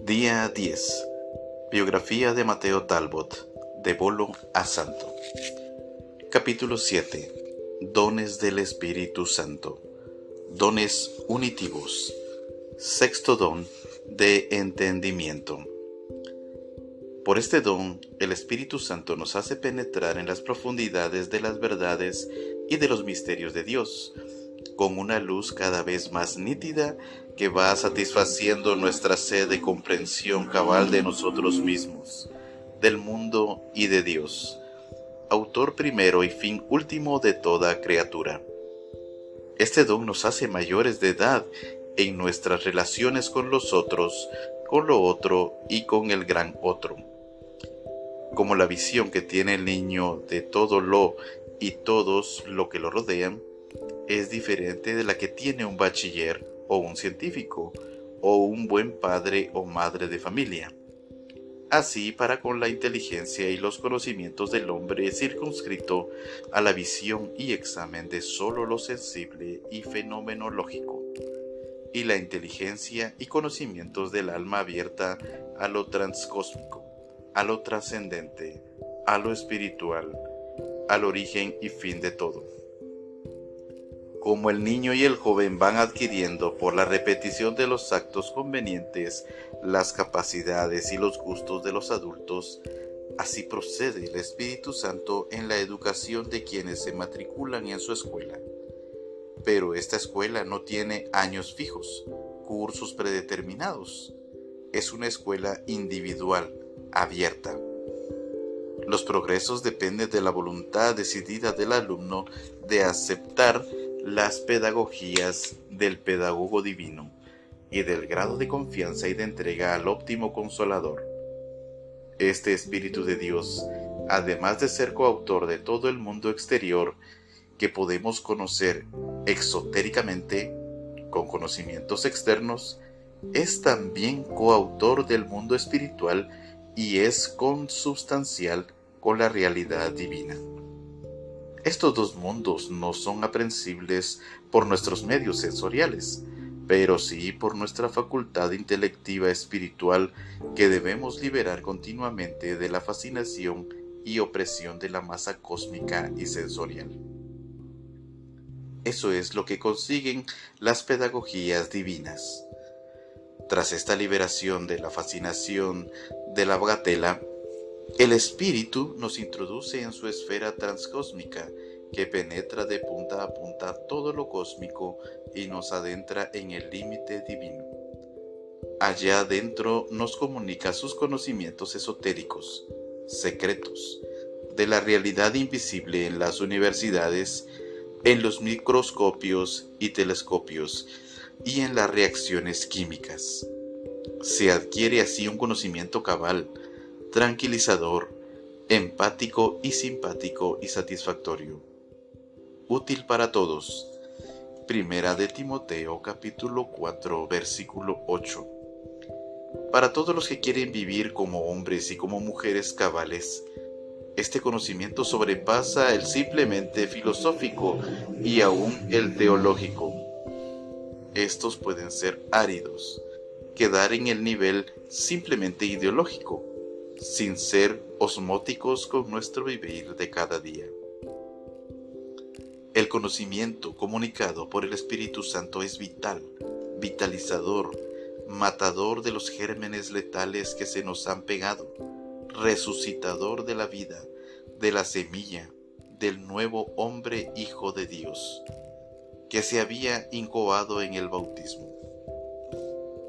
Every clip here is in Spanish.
Día 10. Biografía de Mateo Talbot, de Bolo a Santo. Capítulo 7. Dones del Espíritu Santo. Dones unitivos. Sexto don de entendimiento. Por este don, el Espíritu Santo nos hace penetrar en las profundidades de las verdades y de los misterios de Dios, con una luz cada vez más nítida que va satisfaciendo nuestra sed de comprensión cabal de nosotros mismos, del mundo y de Dios, autor primero y fin último de toda criatura. Este don nos hace mayores de edad en nuestras relaciones con los otros, con lo otro y con el gran otro. Como la visión que tiene el niño de todo lo y todos lo que lo rodean, es diferente de la que tiene un bachiller o un científico o un buen padre o madre de familia. Así para con la inteligencia y los conocimientos del hombre circunscrito a la visión y examen de sólo lo sensible y fenomenológico, y la inteligencia y conocimientos del alma abierta a lo transcósmico, a lo trascendente, a lo espiritual, al origen y fin de todo. Como el niño y el joven van adquiriendo por la repetición de los actos convenientes las capacidades y los gustos de los adultos, así procede el Espíritu Santo en la educación de quienes se matriculan en su escuela. Pero esta escuela no tiene años fijos, cursos predeterminados. Es una escuela individual, abierta. Los progresos dependen de la voluntad decidida del alumno de aceptar las pedagogías del pedagogo divino y del grado de confianza y de entrega al óptimo consolador. Este Espíritu de Dios, además de ser coautor de todo el mundo exterior que podemos conocer exotéricamente, con conocimientos externos, es también coautor del mundo espiritual y es consubstancial con la realidad divina. Estos dos mundos no son aprehensibles por nuestros medios sensoriales, pero sí por nuestra facultad intelectiva espiritual que debemos liberar continuamente de la fascinación y opresión de la masa cósmica y sensorial. Eso es lo que consiguen las pedagogías divinas. Tras esta liberación de la fascinación de la bagatela, el espíritu nos introduce en su esfera transcósmica que penetra de punta a punta todo lo cósmico y nos adentra en el límite divino. Allá adentro nos comunica sus conocimientos esotéricos, secretos, de la realidad invisible en las universidades, en los microscopios y telescopios y en las reacciones químicas. Se adquiere así un conocimiento cabal, tranquilizador, empático y simpático y satisfactorio. Útil para todos. Primera de Timoteo capítulo 4 versículo 8. Para todos los que quieren vivir como hombres y como mujeres cabales, este conocimiento sobrepasa el simplemente filosófico y aún el teológico. Estos pueden ser áridos, quedar en el nivel simplemente ideológico, sin ser osmóticos con nuestro vivir de cada día. El conocimiento comunicado por el Espíritu Santo es vital, vitalizador, matador de los gérmenes letales que se nos han pegado, resucitador de la vida, de la semilla, del nuevo hombre hijo de Dios, que se había incubado en el bautismo.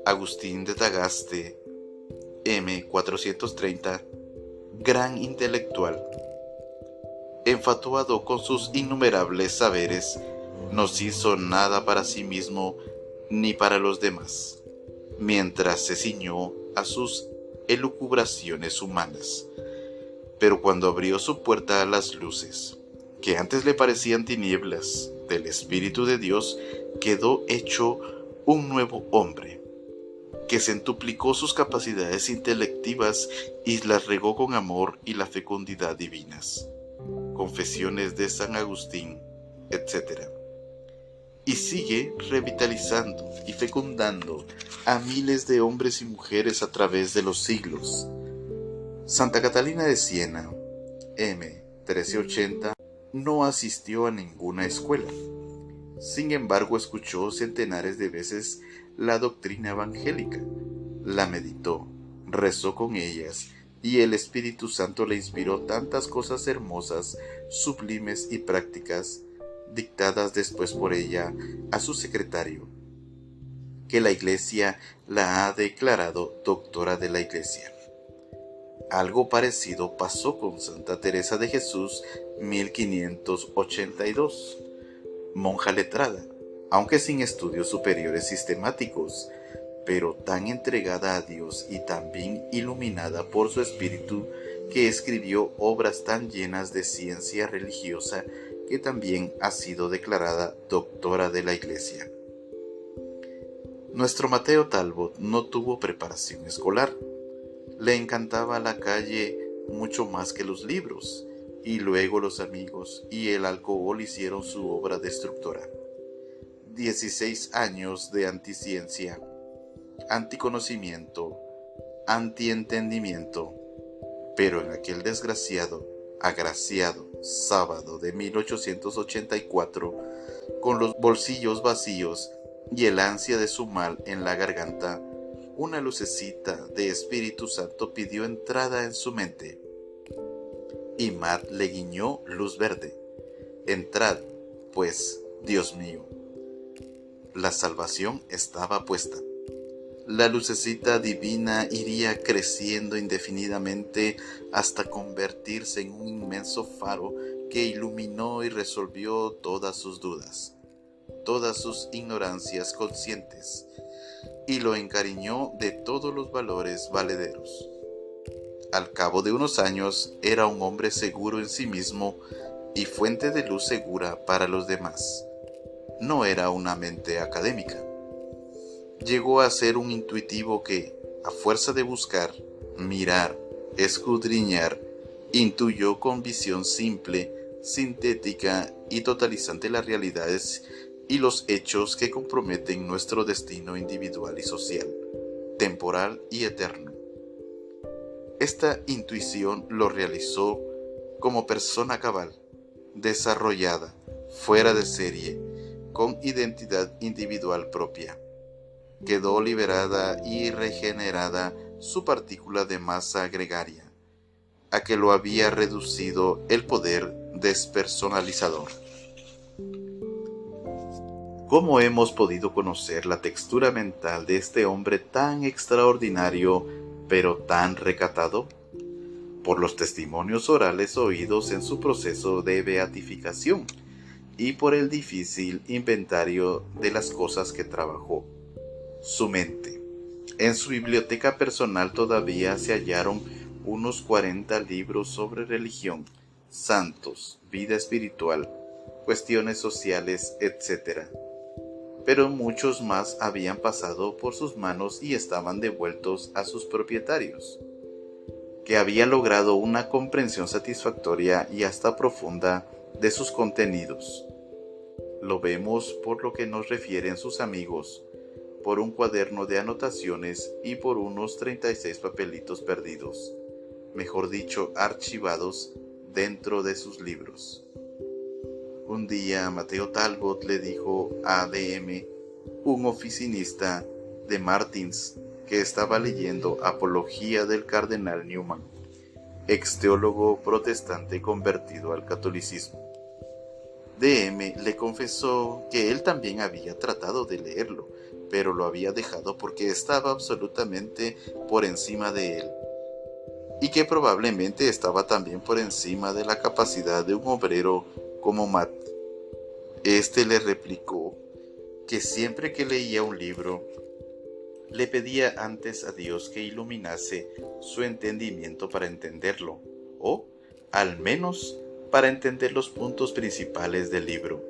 Agustín de Tagaste, M. 430, gran intelectual, enfatuado con sus innumerables saberes, no hizo nada para sí mismo ni para los demás, mientras se ciñó a sus elucubraciones humanas. Pero cuando abrió su puerta a las luces, que antes le parecían tinieblas, del Espíritu de Dios, quedó hecho un nuevo hombre, que centuplicó sus capacidades intelectivas y las regó con amor y la fecundidad divinas. Confesiones de San Agustín, etc. y sigue revitalizando y fecundando a miles de hombres y mujeres a través de los siglos. Santa Catalina de Siena, M. 1380, no asistió a ninguna escuela. Sin embargo, escuchó centenares de veces la doctrina evangélica, la meditó, rezó con ellas, y el Espíritu Santo le inspiró tantas cosas hermosas, sublimes y prácticas, dictadas después por ella a su secretario, que la Iglesia la ha declarado doctora de la Iglesia. Algo parecido pasó con Santa Teresa de Jesús, 1582, monja letrada, aunque sin estudios superiores sistemáticos, pero tan entregada a Dios y tan bien iluminada por su espíritu que escribió obras tan llenas de ciencia religiosa que también ha sido declarada doctora de la Iglesia. Nuestro Mateo Talbot no tuvo preparación escolar. Le encantaba la calle mucho más que los libros, y luego los amigos y el alcohol hicieron su obra destructora. 16 años de anticiencia, anticonocimiento, antientendimiento, pero en aquel desgraciado, agraciado sábado de 1884, con los bolsillos vacíos y el ansia de su mal en la garganta, una lucecita de Espíritu Santo pidió entrada en su mente, y Matt le guiñó luz verde. Entrad, pues, Dios mío. La salvación estaba puesta. La lucecita divina iría creciendo indefinidamente hasta convertirse en un inmenso faro que iluminó y resolvió todas sus dudas, todas sus ignorancias conscientes, y lo encariñó de todos los valores valederos. Al cabo de unos años era un hombre seguro en sí mismo y fuente de luz segura para los demás. No era una mente académica. Llegó a ser un intuitivo que, a fuerza de buscar, mirar, escudriñar, intuyó con visión simple, sintética y totalizante las realidades y los hechos que comprometen nuestro destino individual y social, temporal y eterno. Esta intuición lo realizó como persona cabal, desarrollada, fuera de serie, con identidad individual propia. Quedó liberada y regenerada su partícula de masa gregaria, a que lo había reducido el poder despersonalizador. ¿Cómo hemos podido conocer la textura mental de este hombre tan extraordinario, pero tan recatado? Por los testimonios orales oídos en su proceso de beatificación y por el difícil inventario de las cosas que trabajó. Su mente. En su biblioteca personal todavía se hallaron unos 40 libros sobre religión, santos, vida espiritual, cuestiones sociales, etc. Pero muchos más habían pasado por sus manos y estaban devueltos a sus propietarios, que había logrado una comprensión satisfactoria y hasta profunda de sus contenidos. Lo vemos por lo que nos refieren sus amigos, por un cuaderno de anotaciones y por unos 36 papelitos perdidos, mejor dicho, archivados dentro de sus libros. Un día Mateo Talbot le dijo a D.M., un oficinista de Martins, que estaba leyendo Apología del Cardenal Newman, ex teólogo protestante convertido al catolicismo. D.M. le confesó que él también había tratado de leerlo, pero lo había dejado porque estaba absolutamente por encima de él, y que probablemente estaba también por encima de la capacidad de un obrero como Matt. Este le replicó que siempre que leía un libro, le pedía antes a Dios que iluminase su entendimiento para entenderlo, o, al menos, para entender los puntos principales del libro,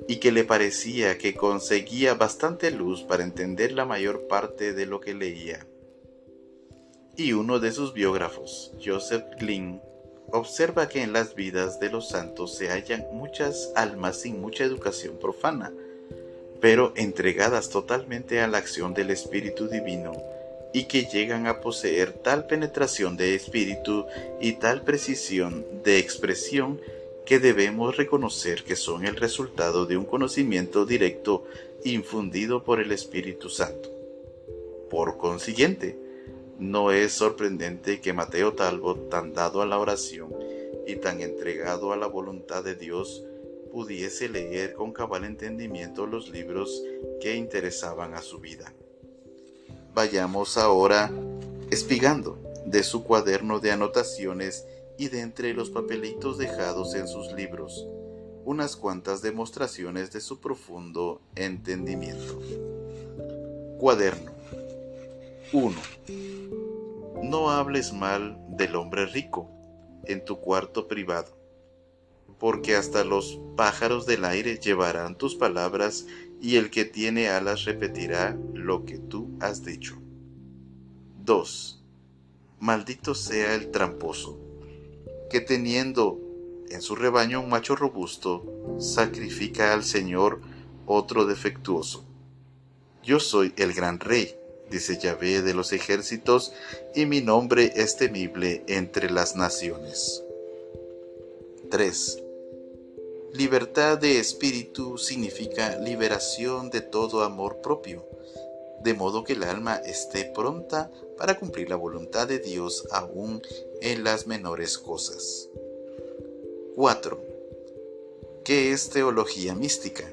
y que le parecía que conseguía bastante luz para entender la mayor parte de lo que leía. Y uno de sus biógrafos, Joseph Glynn, observa que en las vidas de los santos se hallan muchas almas sin mucha educación profana, pero entregadas totalmente a la acción del Espíritu Divino, y que llegan a poseer tal penetración de espíritu y tal precisión de expresión que debemos reconocer que son el resultado de un conocimiento directo infundido por el Espíritu Santo. Por consiguiente, no es sorprendente que Mateo Talbot, tan dado a la oración y tan entregado a la voluntad de Dios, pudiese leer con cabal entendimiento los libros que interesaban a su vida. Vayamos ahora espigando de su cuaderno de anotaciones y de entre los papelitos dejados en sus libros unas cuantas demostraciones de su profundo entendimiento. Cuaderno 1. No hables mal del hombre rico en tu cuarto privado, porque hasta los pájaros del aire llevarán tus palabras y el que tiene alas repetirá lo que tú has dicho. 2. Maldito sea el tramposo, que teniendo en su rebaño un macho robusto, sacrifica al Señor otro defectuoso. Yo soy el gran rey, dice Yahvé de los ejércitos, y mi nombre es temible entre las naciones. 3. Libertad de espíritu significa liberación de todo amor propio, de modo que el alma esté pronta para cumplir la voluntad de Dios aún en las menores cosas. 4. ¿Qué es teología mística?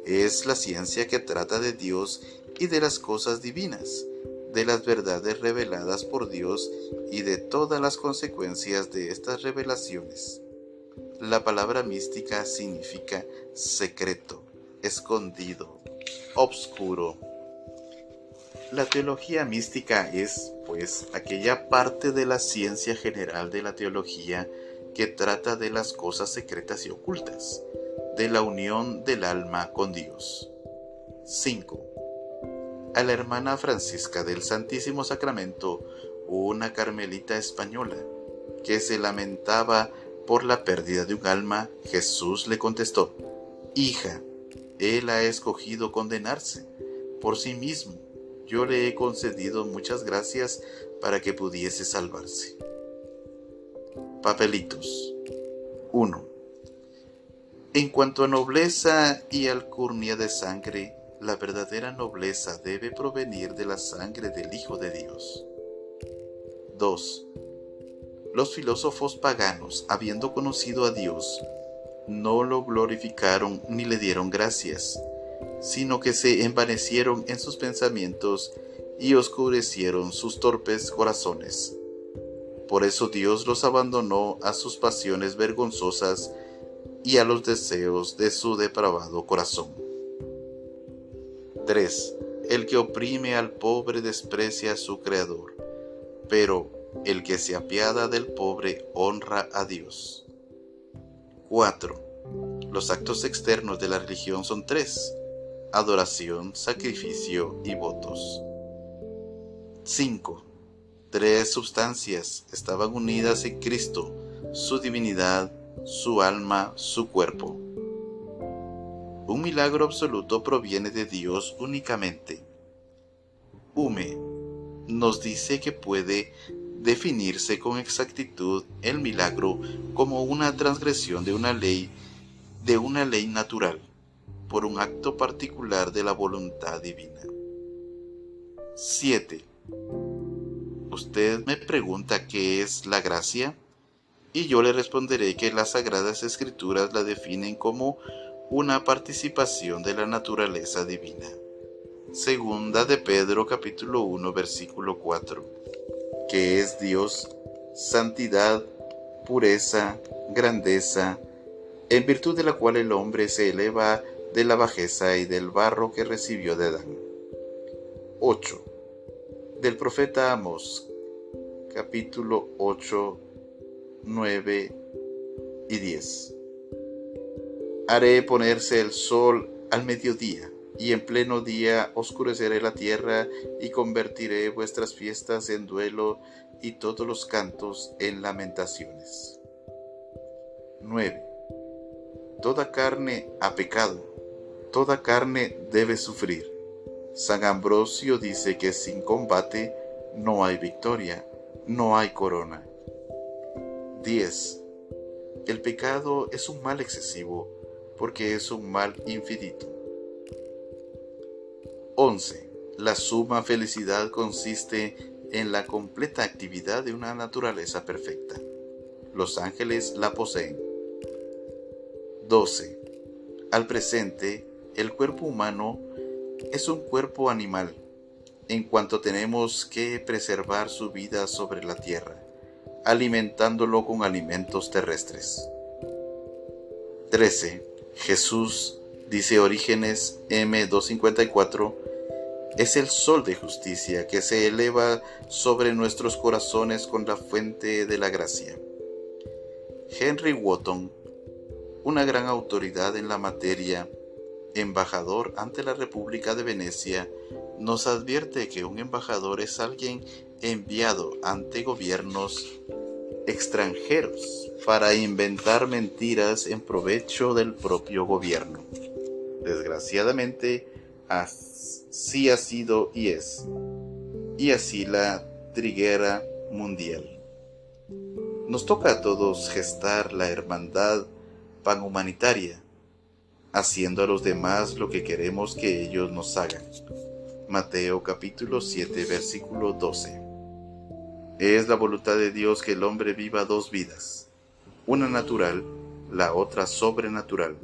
Es la ciencia que trata de Dios y de las cosas divinas, de las verdades reveladas por Dios y de todas las consecuencias de estas revelaciones. La palabra mística significa secreto, escondido, obscuro. La teología mística es, pues, aquella parte de la ciencia general de la teología que trata de las cosas secretas y ocultas, de la unión del alma con Dios. 5. A la hermana Francisca del Santísimo Sacramento, una carmelita española, que se lamentaba por la pérdida de un alma, Jesús le contestó: Hija, él ha escogido condenarse por sí mismo. Yo le he concedido muchas gracias para que pudiese salvarse. Papelitos. 1. En cuanto a nobleza y alcurnia de sangre, la verdadera nobleza debe provenir de la sangre del Hijo de Dios. 2. Los filósofos paganos, habiendo conocido a Dios, no lo glorificaron ni le dieron gracias, sino que se envanecieron en sus pensamientos y oscurecieron sus torpes corazones. Por eso Dios los abandonó a sus pasiones vergonzosas y a los deseos de su depravado corazón. 3. El que oprime al pobre desprecia a su Creador, pero el que se apiada del pobre honra a Dios. 4. Los actos externos de la religión son 3: adoración, sacrificio y votos. 5. 3 sustancias estaban unidas en Cristo: su divinidad, su alma, su cuerpo. Un milagro absoluto proviene de Dios únicamente. Hume nos dice que puede definirse con exactitud el milagro como una transgresión de una ley natural, por un acto particular de la voluntad divina. 7. Usted me pregunta qué es la gracia, y yo le responderé que las Sagradas Escrituras la definen como una participación de la naturaleza divina. Segunda de Pedro capítulo 1 versículo 4, que es Dios, santidad, pureza, grandeza, en virtud de la cual el hombre se eleva de la bajeza y del barro que recibió de Adán. 8. Del profeta Amós, capítulo 8, 9 y 10. Haré ponerse el sol al mediodía, y en pleno día oscureceré la tierra, y convertiré vuestras fiestas en duelo, y todos los cantos en lamentaciones. 9. Toda carne ha pecado, Toda carne debe sufrir. San Ambrosio dice que sin combate no hay victoria, no hay corona. 10. El pecado es un mal excesivo porque es un mal infinito. 11. La suma felicidad consiste en la completa actividad de una naturaleza perfecta. Los ángeles la poseen. 12. Al presente, el cuerpo humano es un cuerpo animal, en cuanto tenemos que preservar su vida sobre la tierra, alimentándolo con alimentos terrestres. 13. Jesús, dice Orígenes M. 254, es el sol de justicia que se eleva sobre nuestros corazones con la fuente de la gracia. Henry Wotton, una gran autoridad en la materia, embajador ante la República de Venecia, nos advierte que un embajador es alguien enviado ante gobiernos extranjeros para inventar mentiras en provecho del propio gobierno. Desgraciadamente, así ha sido y es, y así la triguera mundial. Nos toca a todos gestar la hermandad panhumanitaria, haciendo a los demás lo que queremos que ellos nos hagan. Mateo capítulo 7, versículo 12. Es la voluntad de Dios que el hombre viva dos vidas, una natural, la otra sobrenatural.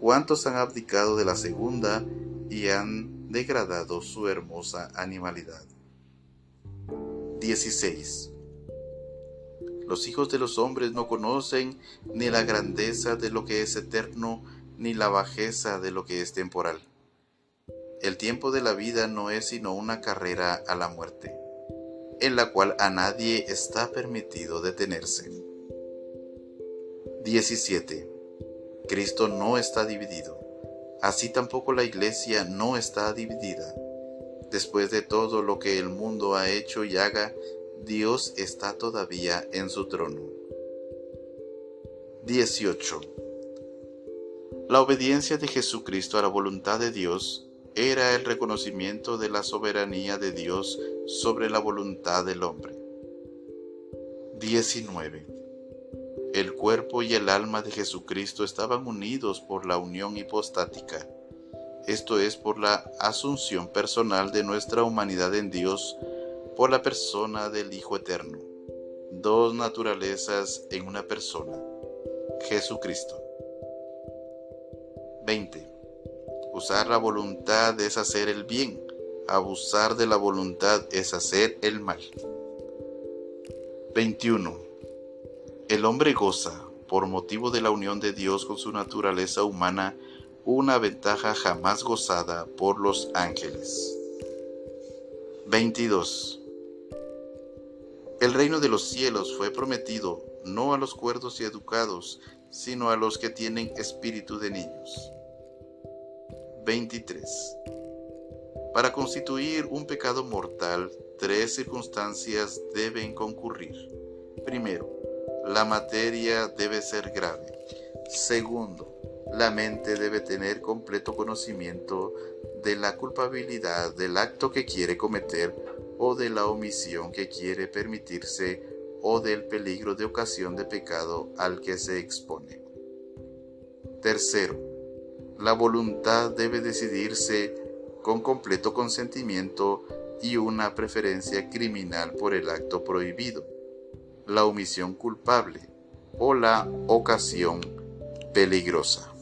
¿Cuántos han abdicado de la segunda y han degradado su hermosa animalidad? 16. Los hijos de los hombres no conocen ni la grandeza de lo que es eterno, ni la bajeza de lo que es temporal. El tiempo de la vida no es sino una carrera a la muerte, en la cual a nadie está permitido detenerse. 17. Cristo no está dividido, así tampoco la Iglesia no está dividida. Después de todo lo que el mundo ha hecho y haga, Dios está todavía en su trono. 18. La obediencia de Jesucristo a la voluntad de Dios era el reconocimiento de la soberanía de Dios sobre la voluntad del hombre. 19. El cuerpo y el alma de Jesucristo estaban unidos por la unión hipostática, esto es, por la asunción personal de nuestra humanidad en Dios por la persona del Hijo Eterno. Dos naturalezas en una persona, Jesucristo. 20. Usar la voluntad es hacer el bien, abusar de la voluntad es hacer el mal. 21. El hombre goza, por motivo de la unión de Dios con su naturaleza humana, una ventaja jamás gozada por los ángeles. 22. El reino de los cielos fue prometido no a los cuerdos y educados, sino a los que tienen espíritu de niños. 23. Para constituir un pecado mortal, tres circunstancias deben concurrir. Primero, la materia debe ser grave. Segundo, la mente debe tener completo conocimiento de la culpabilidad del acto que quiere cometer o de la omisión que quiere permitirse o del peligro de ocasión de pecado al que se expone. Tercero, la voluntad debe decidirse con completo consentimiento y una preferencia criminal por el acto prohibido, la omisión culpable o la ocasión peligrosa.